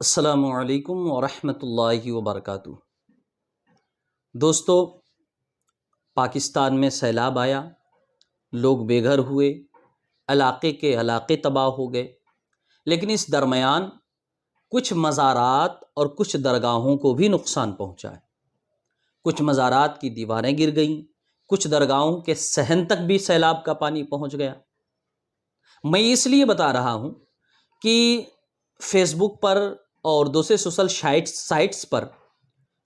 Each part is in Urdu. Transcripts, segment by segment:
السلام علیکم ورحمۃ اللہ وبرکاتہ۔ دوستو، پاکستان میں سیلاب آیا، لوگ بے گھر ہوئے، علاقے کے علاقے تباہ ہو گئے، لیکن اس درمیان کچھ مزارات اور کچھ درگاہوں کو بھی نقصان پہنچا ہے۔ کچھ مزارات کی دیواریں گر گئیں، کچھ درگاہوں کے صحن تک بھی سیلاب کا پانی پہنچ گیا۔ میں اس لیے بتا رہا ہوں کہ فیس بک پر اور دوسرے سوشل سائٹس پر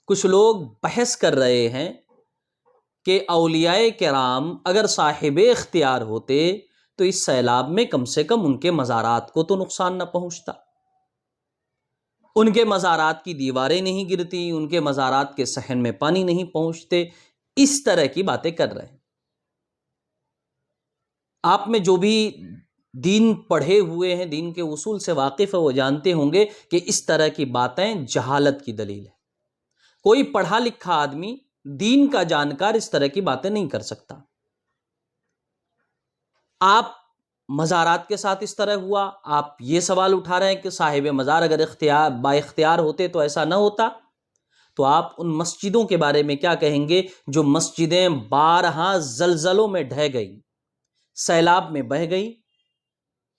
کچھ لوگ بحث کر رہے ہیں کہ اولیاء کرام اگر صاحب اختیار ہوتے تو اس سیلاب میں کم سے کم ان کے مزارات کو تو نقصان نہ پہنچتا، ان کے مزارات کی دیواریں نہیں گرتی، ان کے مزارات کے صحن میں پانی نہیں پہنچتے۔ اس طرح کی باتیں کر رہے ہیں۔ آپ میں جو بھی دین پڑھے ہوئے ہیں، دین کے اصول سے واقف ہے، وہ جانتے ہوں گے کہ اس طرح کی باتیں جہالت کی دلیل ہے۔ کوئی پڑھا لکھا آدمی، دین کا جانکار اس طرح کی باتیں نہیں کر سکتا۔ آپ مزارات کے ساتھ اس طرح ہوا، آپ یہ سوال اٹھا رہے ہیں کہ صاحب مزار اگر با اختیار ہوتے تو ایسا نہ ہوتا، تو آپ ان مسجدوں کے بارے میں کیا کہیں گے جو مسجدیں بارہا زلزلوں میں ڈھہ گئیں، سیلاب میں بہہ گئی،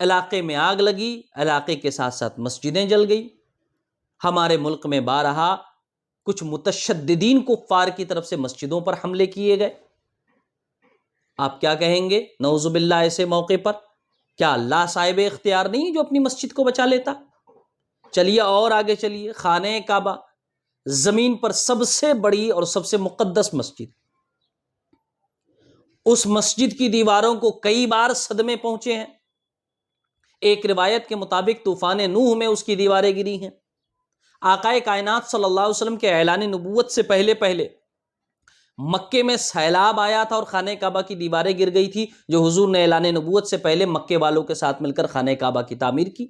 علاقے میں آگ لگی، علاقے کے ساتھ ساتھ مسجدیں جل گئی۔ ہمارے ملک میں بارہا کچھ متشددین کفار کی طرف سے مسجدوں پر حملے کیے گئے۔ آپ کیا کہیں گے نعوذ باللہ ایسے موقع پر؟ کیا اللہ صاحب اختیار نہیں جو اپنی مسجد کو بچا لیتا؟ چلیے اور آگے چلیے، خانہ کعبہ، زمین پر سب سے بڑی اور سب سے مقدس مسجد، اس مسجد کی دیواروں کو کئی بار صدمے پہنچے ہیں۔ ایک روایت کے مطابق طوفان نوح میں اس کی دیواریں گری ہیں۔ آقا کائنات صلی اللہ علیہ وسلم کے اعلان نبوت سے پہلے مکے میں سیلاب آیا تھا اور خانہ کعبہ کی دیواریں گر گئی تھی، جو حضور نے اعلان نبوت سے پہلے مکے والوں کے ساتھ مل کر خانہ کعبہ کی تعمیر کی۔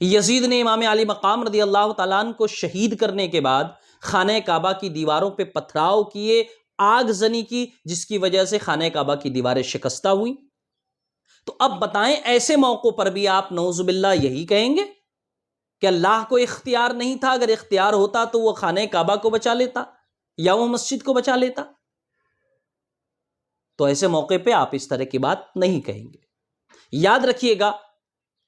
یزید نے امام علی مقام رضی اللہ تعالیٰ عنہ کو شہید کرنے کے بعد خانہ کعبہ کی دیواروں پہ پتھراؤ کیے، آگ زنی کی، جس کی وجہ سے خانہ کعبہ کی دیواریں شکستہ ہوئیں۔ تو اب بتائیں، ایسے موقعوں پر بھی آپ نعوذ باللہ یہی کہیں گے کہ اللہ کو اختیار نہیں تھا؟ اگر اختیار ہوتا تو وہ خانہ کعبہ کو بچا لیتا یا وہ مسجد کو بچا لیتا؟ تو ایسے موقع پہ آپ اس طرح کی بات نہیں کہیں گے۔ یاد رکھیے گا،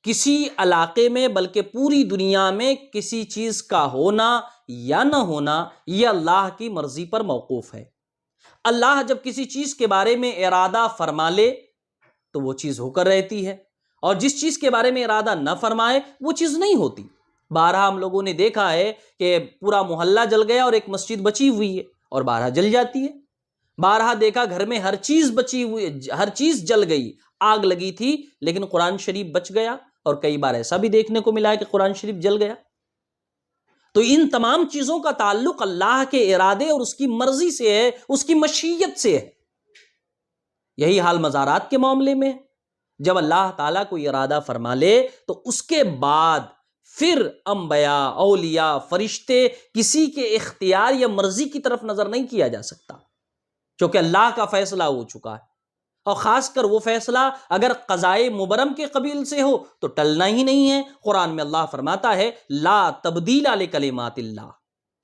کسی علاقے میں بلکہ پوری دنیا میں کسی چیز کا ہونا یا نہ ہونا یہ اللہ کی مرضی پر موقوف ہے۔ اللہ جب کسی چیز کے بارے میں ارادہ فرما لے تو وہ چیز ہو کر رہتی ہے، اور جس چیز کے بارے میں ارادہ نہ فرمائے وہ چیز نہیں ہوتی۔ بارہا ہم لوگوں نے دیکھا ہے کہ پورا محلہ جل گیا اور ایک مسجد بچی ہوئی ہے، اور بارہا جل جاتی ہے۔ بارہا دیکھا گھر میں ہر چیز بچی ہوئی، ہر چیز جل گئی، آگ لگی تھی لیکن قرآن شریف بچ گیا، اور کئی بار ایسا بھی دیکھنے کو ملا ہے کہ قرآن شریف جل گیا۔ تو ان تمام چیزوں کا تعلق اللہ کے ارادے اور اس کی مرضی سے ہے، اس کی مشیت سے ہے۔ یہی حال مزارات کے معاملے میں ہے۔ جب اللہ تعالیٰ کوئی ارادہ فرما لے تو اس کے بعد پھر انبیاء، اولیاء، فرشتے، کسی کے اختیار یا مرضی کی طرف نظر نہیں کیا جا سکتا، کیونکہ اللہ کا فیصلہ ہو چکا ہے۔ اور خاص کر وہ فیصلہ اگر قضائے مبرم کے قبیل سے ہو تو ٹلنا ہی نہیں ہے۔ قرآن میں اللہ فرماتا ہے لا تبدیل لکلمات اللہ،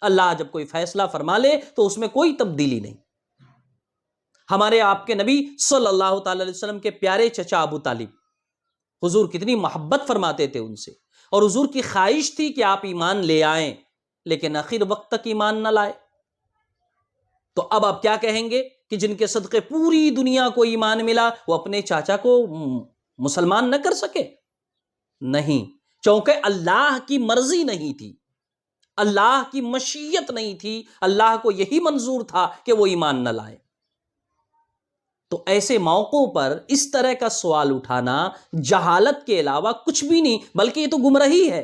اللہ جب کوئی فیصلہ فرما لے تو اس میں کوئی تبدیلی نہیں۔ ہمارے آپ کے نبی صلی اللہ تعالی علیہ وسلم کے پیارے چچا ابو طالب، حضور کتنی محبت فرماتے تھے ان سے، اور حضور کی خواہش تھی کہ آپ ایمان لے آئیں، لیکن آخر وقت تک ایمان نہ لائے۔ تو اب آپ کیا کہیں گے کہ جن کے صدقے پوری دنیا کو ایمان ملا، وہ اپنے چاچا کو مسلمان نہ کر سکے؟ نہیں، چونکہ اللہ کی مرضی نہیں تھی، اللہ کی مشیت نہیں تھی، اللہ کو یہی منظور تھا کہ وہ ایمان نہ لائے۔ تو ایسے موقعوں پر اس طرح کا سوال اٹھانا جہالت کے علاوہ کچھ بھی نہیں، بلکہ یہ تو گمراہی ہے۔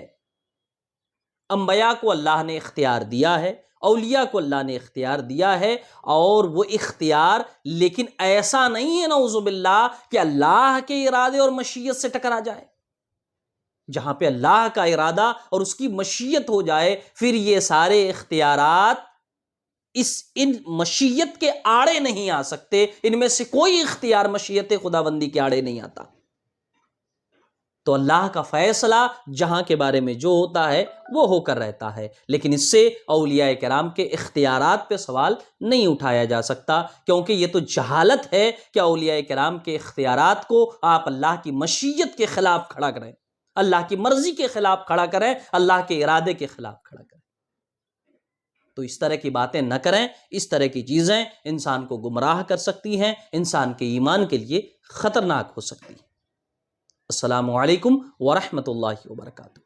انبیاء کو اللہ نے اختیار دیا ہے، اولیاء کو اللہ نے اختیار دیا ہے، اور وہ اختیار لیکن ایسا نہیں ہے نعوذ باللہ کہ اللہ کے ارادے اور مشیت سے ٹکرا جائے۔ جہاں پہ اللہ کا ارادہ اور اس کی مشیت ہو جائے، پھر یہ سارے اختیارات ان مشیت کے آڑے نہیں آ سکتے۔ ان میں سے کوئی اختیار مشیت خداوندی کے آڑے نہیں آتا۔ تو اللہ کا فیصلہ جہاں کے بارے میں جو ہوتا ہے وہ ہو کر رہتا ہے، لیکن اس سے اولیاء کرام کے اختیارات پہ سوال نہیں اٹھایا جا سکتا، کیونکہ یہ تو جہالت ہے کہ اولیاء کرام کے اختیارات کو آپ اللہ کی مشیت کے خلاف کھڑا کریں، اللہ کی مرضی کے خلاف کھڑا کریں، اللہ کے ارادے کے خلاف کھڑا کریں۔ تو اس طرح کی باتیں نہ کریں، اس طرح کی چیزیں انسان کو گمراہ کر سکتی ہیں، انسان کے ایمان کے لیے خطرناک ہو سکتی ہیں۔ السلام علیکم ورحمۃ اللہ وبرکاتہ۔